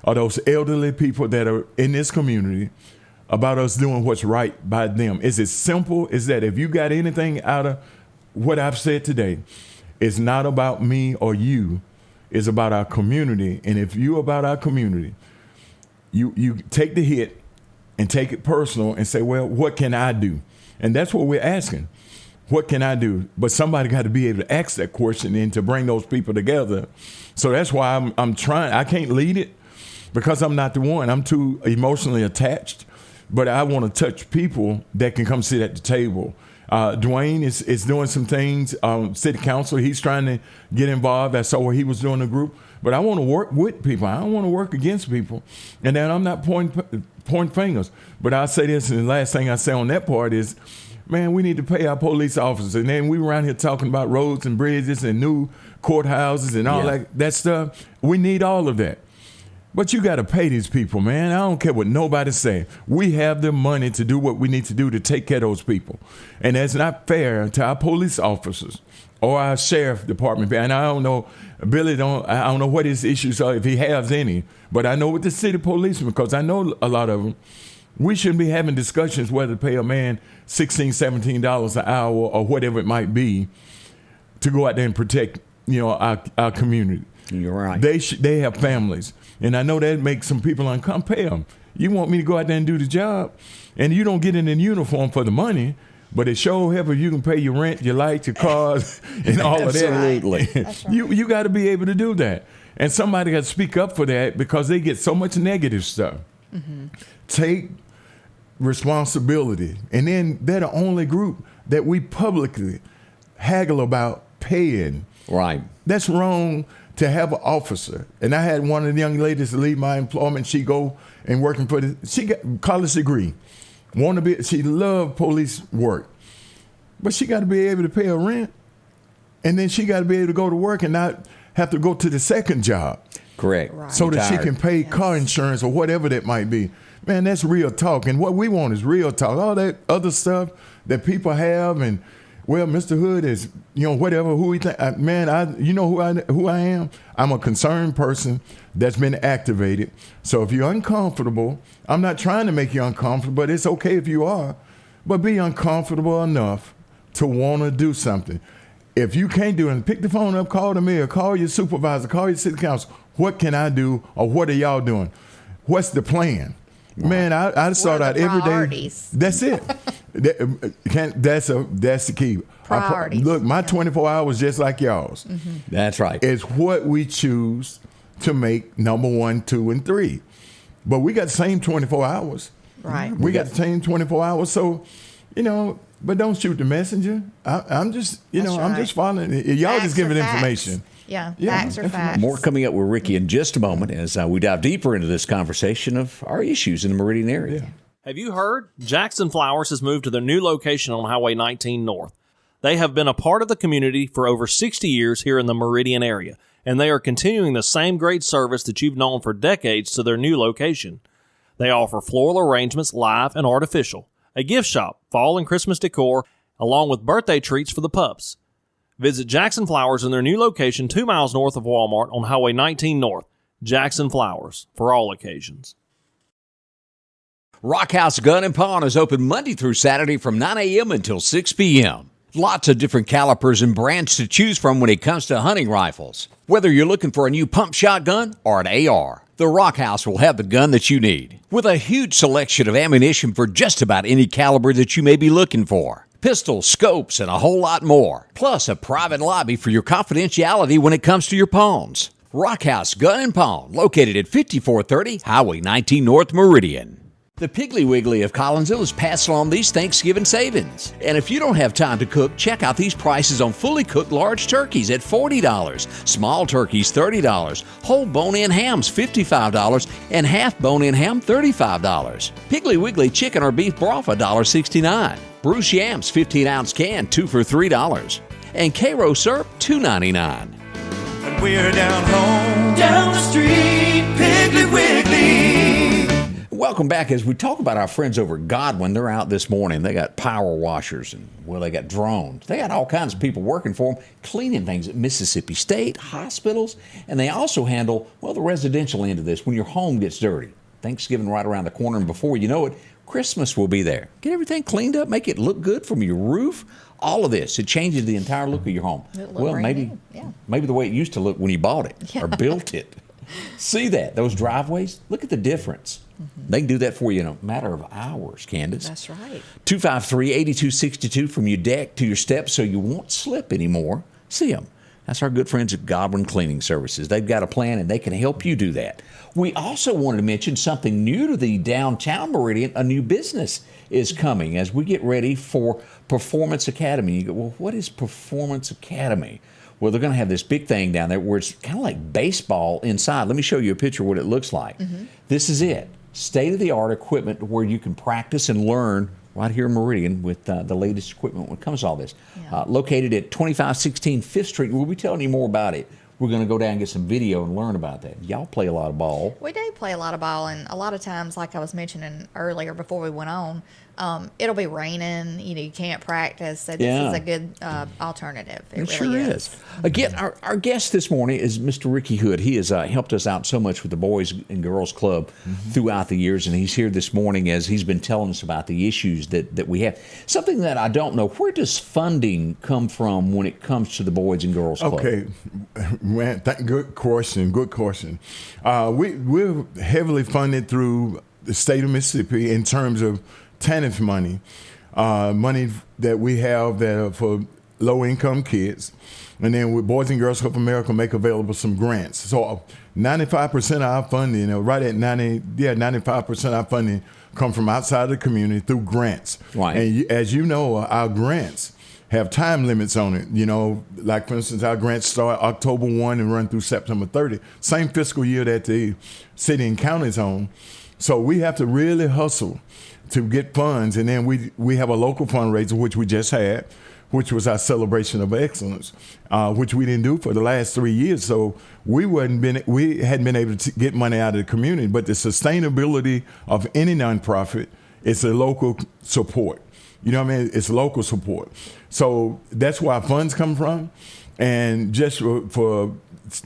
or those elderly people that are in this community, about us doing what's right by them. It's as simple as that. If you got anything out of what I've said today, it's not about me or you. It's about our community. And if you're about our community, you take the hit and take it personal and say, well, what can I do? And that's what we're asking. What can I do? But somebody got to be able to ask that question and to bring those people together. So that's why I'm trying. I can't lead it because I'm not the one. I'm too emotionally attached. But I want to touch people that can come sit at the table. Dwayne is doing some things. City council, he's trying to get involved. I saw what he was doing in the group. But I want to work with people. I don't want to work against people. And then I'm not pointing fingers. But I'll say this, and the last thing I say on that part is, man, we need to pay our police officers. And then we were around here talking about roads and bridges and new courthouses and all that stuff. We need all of that. But you got to pay these people, man. I don't care what nobody say. We have the money to do what we need to do to take care of those people. And that's not fair to our police officers or our sheriff department. And I don't know, Billy, I don't know what his issues are, if he has any. But I know with the city policemen, because I know a lot of them, we shouldn't be having discussions whether to pay a man $16, $17 an hour or whatever it might be to go out there and protect, our community. You're right. They have families. And I know that makes some people uncomfortable. Pay them. You want me to go out there and do the job, and you don't get in uniform for the money, but it sure helps if you can pay your rent, your lights, your cars, and all of that. Absolutely. That's right. You got to be able to do that. And somebody got to speak up for that because they get so much negative stuff. Mm-hmm. Take responsibility. And then they're the only group that we publicly haggle about paying. Right. That's wrong to have an officer. And I had one of the young ladies leave my employment. She go and working for she got a college degree. She loved police work. But she got to be able to pay her rent. And then she got to be able to go to work and not have to go to the second job. Correct. Right. So that she can pay car insurance or whatever that might be. Man, that's real talk. And what we want is real talk. All that other stuff that people have and, well, Mr. Hood is, whatever, who he think. Who I am? I'm a concerned person that's been activated. So if you're uncomfortable, I'm not trying to make you uncomfortable, but it's okay if you are. But be uncomfortable enough to want to do something. If you can't do it, pick the phone up, call the mayor, call your supervisor, call your city council. What can I do, or what are y'all doing? What's the plan? Man, I start out every day. That's it. That's the key. Priorities. Look, my 24 hours just like y'all's. Mm-hmm. That's right. It's what we choose to make number 1, 2, and 3. But we got the same 24 hours. Right. We got the same 24 hours. So, but don't shoot the messenger. I'm just, I'm just following. Y'all Facts just giving are facts. information. Yeah, facts are facts. More coming up with Ricky in just a moment as we dive deeper into this conversation of our issues in the Meridian area. Yeah. Have you heard? Jackson Flowers has moved to their new location on Highway 19 North. They have been a part of the community for over 60 years here in the Meridian area, and they are continuing the same great service that you've known for decades to their new location. They offer floral arrangements, live and artificial, a gift shop, fall and Christmas decor, along with birthday treats for the pups. Visit Jackson Flowers in their new location 2 miles north of Walmart on Highway 19 North. Jackson Flowers, for all occasions. Rock House Gun and Pawn is open Monday through Saturday from 9 a.m. until 6 p.m. Lots of different calibers and brands to choose from when it comes to hunting rifles. Whether you're looking for a new pump shotgun or an AR, the Rock House will have the gun that you need. With a huge selection of ammunition for just about any caliber that you may be looking for. Pistols, scopes, and a whole lot more. Plus a private lobby for your confidentiality when it comes to your pawns. Rock House Gun and Pawn, located at 5430 Highway 19 North Meridian. The Piggly Wiggly of Collinsville is passing on these Thanksgiving savings. And if you don't have time to cook, check out these prices on fully cooked large turkeys at $40, small turkeys $30, whole bone-in hams $55, and half bone-in ham $35. Piggly Wiggly chicken or beef broth $1.69. Bruce yams 15-ounce can 2 for $3, and Cairo syrup $2.99. And we're down home, down the street, Piggly Wiggly. Welcome back. As we talk about our friends over at Godwin, they're out this morning. They got power washers and, they got drones. They got all kinds of people working for them, cleaning things at Mississippi State, hospitals, and they also handle, the residential end of this when your home gets dirty. Thanksgiving right around the corner, and before you know it, Christmas will be there. Get everything cleaned up, make it look good from your roof. All of this, it changes the entire look of your home. Maybe the way it used to look when you bought it or built it. See that? Those driveways? Look at the difference. Mm-hmm. They can do that for you in a matter of hours, Candace. That's right. 253-8262 from your deck to your steps so you won't slip anymore. See them. That's our good friends at Godwin Cleaning Services. They've got a plan, and they can help you do that. We also wanted to mention something new to the downtown Meridian. A new business is coming as we get ready for Performance Academy. You go, well, what is Performance Academy? Well, they're going to have this big thing down there where it's kind of like baseball inside. Let me show you a picture of what it looks like. This is it. State-of-the-art equipment where you can practice and learn right here in Meridian with the latest equipment when it comes to all this. Located at 2516 5th Street. We'll be telling you more about it. We're going to go down and get some video and learn about that. Y'all play a lot of ball. We do play a lot of ball, and a lot of times, like I was mentioning earlier before we went on, it'll be raining. You can't practice, so this is a good alternative. It sure really is. Again, our guest this morning is Mr. Ricky Hood. He has helped us out so much with the Boys and Girls Club throughout the years, and he's here this morning as he's been telling us about the issues that we have. Something that I don't know, where does funding come from when it comes to the Boys and Girls Club? Okay, man, good question. We're heavily funded through the state of Mississippi in terms of TANF money, money that we have that are for low-income kids. And then with Boys and Girls Club of America make available some grants. So 95% of our funding, right at 95% of our funding come from outside the community through grants. Right. And as you know, our grants have time limits on it. Like for instance, our grants start October 1 and run through September 30. Same fiscal year that the city and county's on. So we have to really hustle to get funds. And then we have a local fundraiser, which we just had, which was our celebration of excellence, which we didn't do for the last 3 years. So we hadn't been able to get money out of the community. But the sustainability of any nonprofit is a local support. You know what I mean? It's local support. So that's where our funds come from. And just to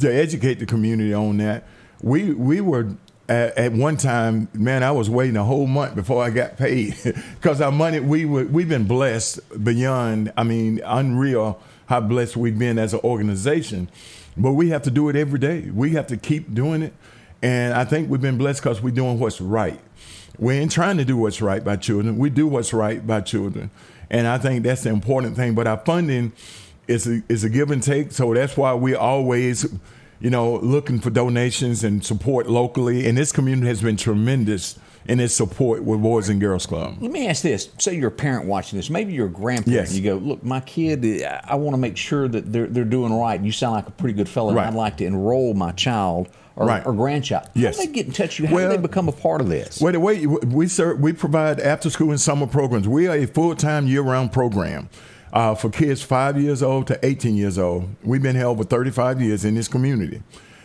educate the community on that, we were at one time, man, I was waiting a whole month before I got paid because our money, we've been blessed beyond, unreal how blessed we've been as an organization. But we have to do it every day. We have to keep doing it. And I think we've been blessed because we're doing what's right. We ain't trying to do what's right by children. We do what's right by children. And I think that's the important thing. But our funding is a give and take. So that's why we always, looking for donations and support locally. And this community has been tremendous in its support with Boys and Girls Club. Let me ask this. Say you're a parent watching this. Maybe you're a grandparent. Yes. And you go, look, my kid, I want to make sure that they're doing right. You sound like a pretty good fellow. Right. I'd like to enroll my child or grandchild. Yes. How do they get in touch with you? How do they become a part of this? Well, the way we provide after-school and summer programs. We are a full-time, year-round program for kids 5 years old to 18 years old. We've been here over 35 years in this community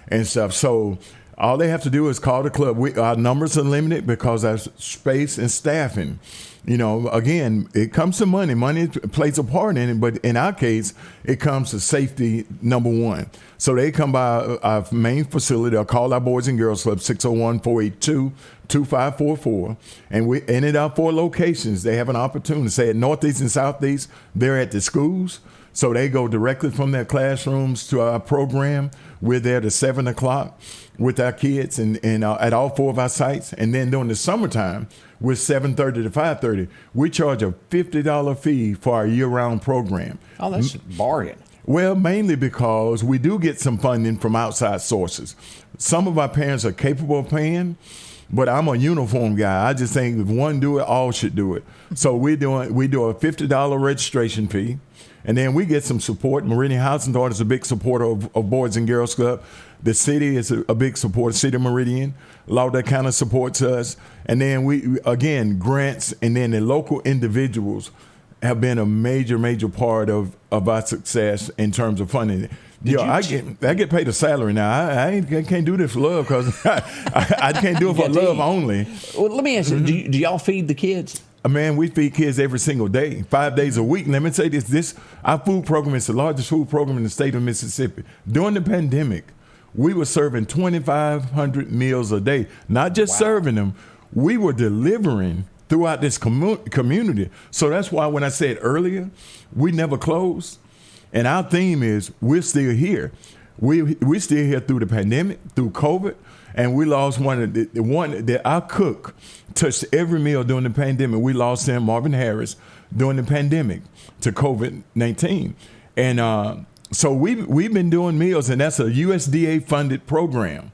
and stuff. So all they have to do is call the club. Our numbers are limited because of space and staffing. Again, it comes to money. Money plays a part in it, but in our case, it comes to safety, number one. So they come by our main facility. They'll call our Boys and Girls Club, 601-482-2544. And at our 4 locations, they have an opportunity. Say at Northeast and Southeast, they're at the schools. So they go directly from their classrooms to our program. We're there to 7 o'clock with our kids and at all 4 of our sites. And then during the summertime, we're 7:30 to 5:30. We charge a $50 fee for our year-round program. Oh, that's a bargain. Well, mainly because we do get some funding from outside sources. Some of our parents are capable of paying, but I'm a uniform guy. I just think if one do it, all should do it. So we do a $50 registration fee. And then we get some support. Meridian Housing Authority is a big supporter of Boys and Girls Club. The city is a big supporter, City of Meridian. Lauderdale County supports us. And then grants, and then the local individuals have been a major part of our success in terms of funding. I get paid a salary now. I can't do this for love because I can't do it for love only. Well, let me ask you, do y'all feed the kids? Man, we feed kids every single day, 5 days a week. Let me say this, our food program is the largest food program in the state of Mississippi. During the pandemic, we were serving 2,500 meals a day. Not just serving them, we were delivering throughout this community. So that's why when I said earlier, we never closed. And our theme is we're still here. We're still here through the pandemic, through COVID. And we lost one that our cook touched every meal during the pandemic. We lost him, Marvin Harris, during the pandemic to COVID-19. And So we've been doing meals, and that's a USDA funded program.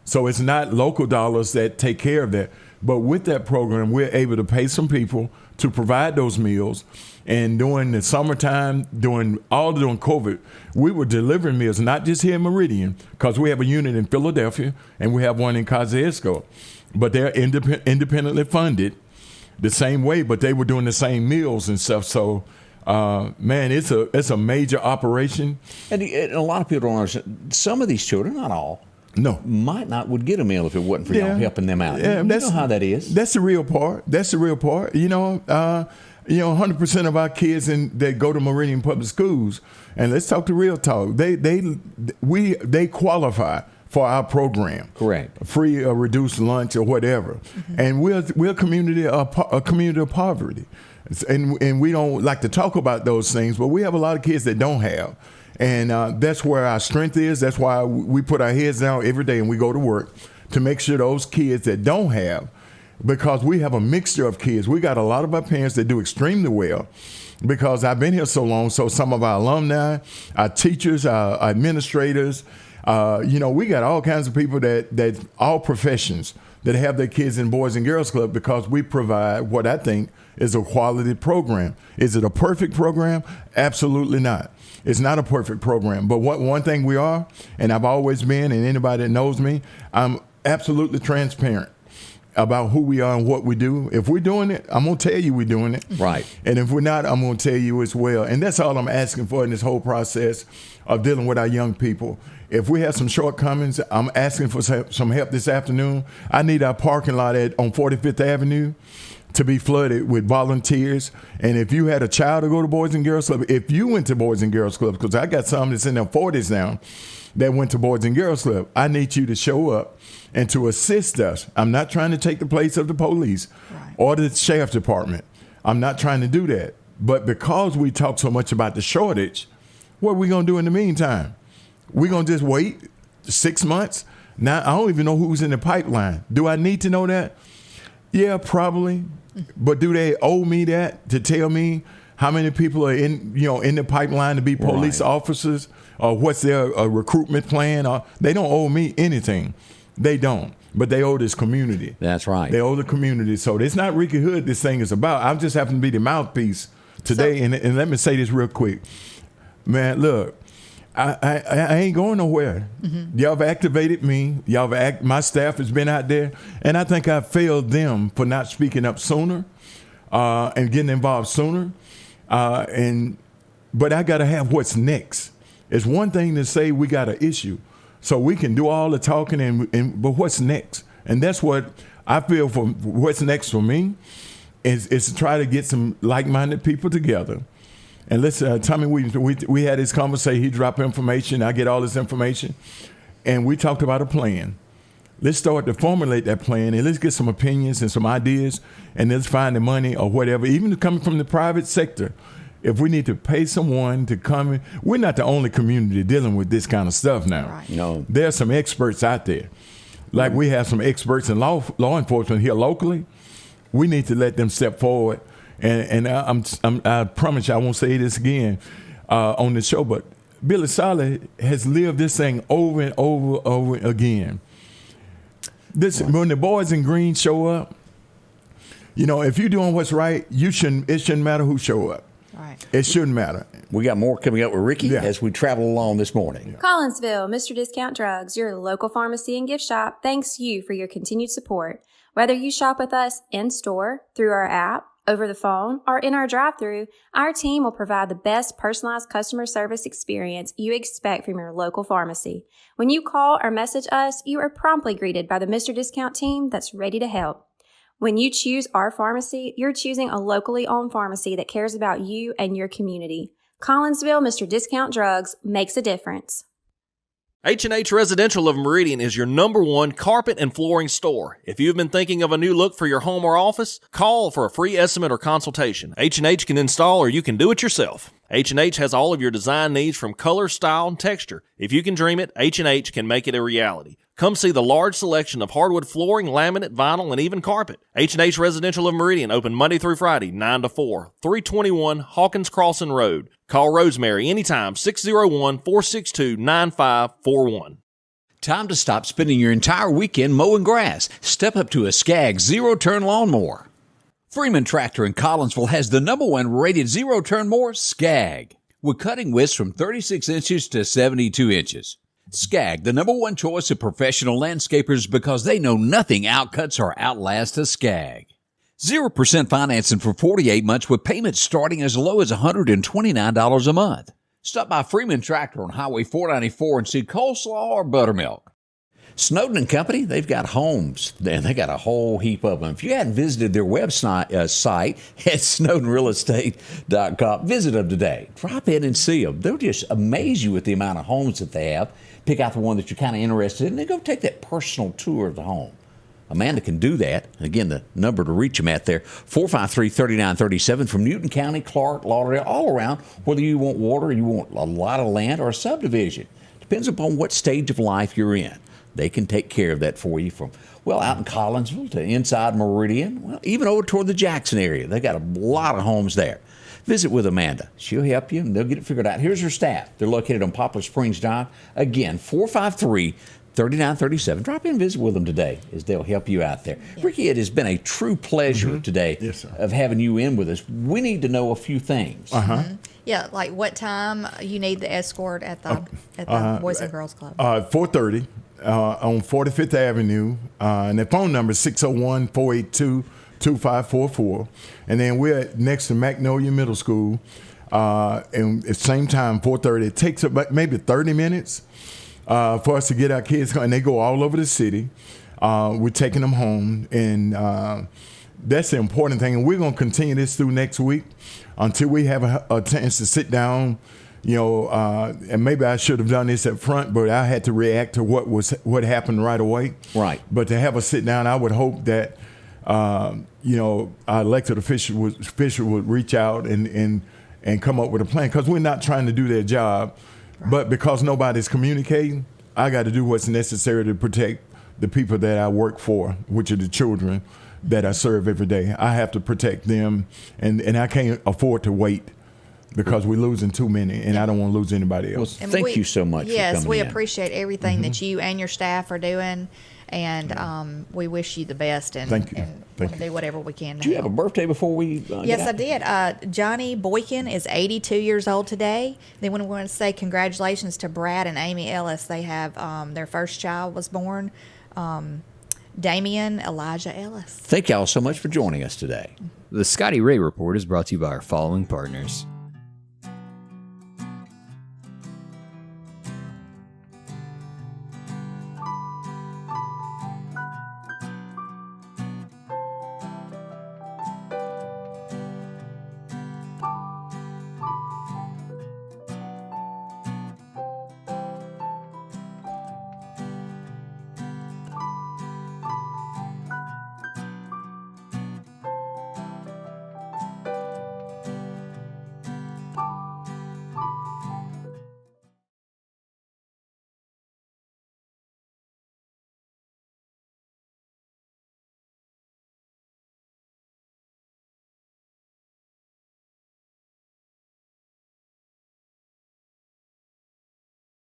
So it's not local dollars that take care of that. But with that program, we're able to pay some people to provide those meals. And during the summertime, during COVID, we were delivering meals, not just here in Meridian, because we have a unit in Philadelphia and we have one in Kosciuszko. But they're independently funded the same way, but they were doing the same meals and stuff. So, man, it's a major operation. And a lot of people don't understand. Some of these children, not all, would get a meal if it wasn't for y'all helping them out. Yeah, you know how that is. That's the real part. 100% of our kids that go to Meridian Public Schools, and let's talk to real talk. They qualify for our program. Correct. Free or reduced lunch or whatever. Mm-hmm. And we're a community of poverty. And we don't like to talk about those things, but we have a lot of kids that don't have. And that's where our strength is. That's why we put our heads down every day and we go to work to make sure those kids that don't have, because we have a mixture of kids. We got a lot of our parents that do extremely well because I've been here so long. So some of our alumni, our teachers, our administrators, we got all kinds of people that all professions that have their kids in Boys and Girls Club because we provide what I think is a quality program. Is it a perfect program? Absolutely not. It's not a perfect program. But one thing we are, and I've always been, and anybody that knows me, I'm absolutely transparent about who we are and what we do. If we're doing it, I'm going to tell you we're doing it. Right. And if we're not, I'm going to tell you as well. And that's all I'm asking for in this whole process of dealing with our young people. If we have some shortcomings, I'm asking for some help this afternoon. I need our parking lot on 45th Avenue to be flooded with volunteers. And if you had a child to go to Boys and Girls Club, if you went to Boys and Girls Club, because I got some that's in their 40s now that went to Boys and Girls Club, I need you to show up and to assist us. I'm not trying to take the place of the police or the sheriff's department. I'm not trying to do that. But because we talk so much about the shortage, what are we going to do in the meantime? We're going to just wait 6 months? Now, I don't even know who's in the pipeline. Do I need to know that? Yeah, probably. But do they owe me that to tell me how many people are in the pipeline to be police officers, or what's their recruitment plan? They don't owe me anything. They don't. But they owe this community. That's right. They owe the community. So it's not Ricky Hood this thing is about. I just happen to be the mouthpiece today. And let me say this real quick. Man, look, I ain't going nowhere. Mm-hmm. Y'all have activated me. My staff has been out there. And I think I failed them for not speaking up sooner and getting involved sooner. But I got to have what's next. It's one thing to say we got an issue. So we can do all the talking, but what's next? And that's what I feel for what's next for me is to try to get some like-minded people together. And let's, Tommy, we had this conversation. He dropped information. I get all this information. And we talked about a plan. Let's start to formulate that plan, and let's get some opinions and some ideas, and let's find the money or whatever, even coming from the private sector. If we need to pay someone to come in, we're not the only community dealing with this kind of stuff now. Right. No. There are some experts out there. Like we have some experts in law enforcement here locally. We need to let them step forward. And I promise you, I won't say this again on the show, but Billy Solid has lived this thing over and over again. When the boys in green show up, if you're doing what's right, it shouldn't matter who show up. Right. It shouldn't matter. We got more coming up with Ricky as we travel along this morning. Collinsville, Mr. Discount Drugs, your local pharmacy and gift shop, thanks you for your continued support. Whether you shop with us in-store, through our app, over the phone, or in our drive-thru, our team will provide the best personalized customer service experience you expect from your local pharmacy. When you call or message us, you are promptly greeted by the Mr. Discount team that's ready to help. When you choose our pharmacy, you're choosing a locally owned pharmacy that cares about you and your community. Collinsville, Mr. Discount Drugs makes a difference. H&H Residential of Meridian is your #1 carpet and flooring store. If you've been thinking of a new look for your home or office, call for a free estimate or consultation. H&H can install or you can do it yourself. H&H has all of your design needs from color, style, and texture. If you can dream it, H&H can make it a reality. Come see the large selection of hardwood flooring, laminate, vinyl, and even carpet. H&H Residential of Meridian, open Monday through Friday, 9 to 4, 321 Hawkins Crossing Road. Call Rosemary anytime, 601-462-9541. Time to stop spending your entire weekend mowing grass. Step up to a Skag zero-turn lawnmower. Freeman Tractor in Collinsville has the #1 rated zero-turn mower, Skag, with cutting widths from 36 inches to 72 inches. Skag, the #1 choice of professional landscapers because they know nothing outcuts or outlasts a Skag. 0% financing for 48 months with payments starting as low as $129 a month. Stop by Freeman Tractor on Highway 494 and see coleslaw or buttermilk. Snowden and Company, they've got homes, and they got a whole heap of them. If you hadn't visited their website site at snowdenrealestate.com, visit them today. Drop in and see them. They'll just amaze you with the amount of homes that they have. Pick out the one that you're kind of interested in, and then go take that personal tour of the home. Amanda can do that. Again, the number to reach them at there, 453-3937 from Newton County, Clark, Lauderdale, all around, whether you want water, you want a lot of land, or a subdivision. Depends upon what stage of life you're in. They can take care of that for you from, well, out in Collinsville to inside Meridian, well, even over toward the Jackson area. They got a lot of homes there. Visit with Amanda. She'll help you, and they'll get it figured out. Here's her staff. They're located on Poplar Springs Drive. Again, 453-3937. Drop in and visit with them today as they'll help you out there. Yeah. Ricky, it has been a true pleasure today of having you in with us. We need to know a few things. Yeah, like what time you need the escort at the Boys and Girls Club? 4:30 on 45th Avenue, and the phone number is 601-482-2544. And then we're next to Magnolia Middle School, and at the same time, 4:30. It takes about maybe 30 minutes for us to get our kids, and they go all over the city. We're taking them home, and that's the important thing. And we're going to continue this through next week until we have a chance to sit down. You know, and maybe I should have done this up front, but I had to react to what happened right away. Right. But to have a sit down, I would hope that our elected official would reach out and come up with a plan, because we're not trying to do their job, but because nobody's communicating, I got to do what's necessary to protect the people that I work for, which are the children that I serve every day. I have to protect them, and I can't afford to wait, because we're losing too many, and I don't want to lose anybody else. Well, thank you so much for coming Yes, we in. appreciate everything that you and your staff are doing, and we wish you the best, and, Thank you. and want to do whatever we can to Do you have a help. birthday before we Yes, get I out? did. Johnny Boykin is 82 years old today. Then we want to say congratulations to Brad and Amy Ellis. They have their first child was born, Damian Elijah Ellis. Thank y'all so much for joining us today. The Scotty Ray Report is brought to you by our following partners: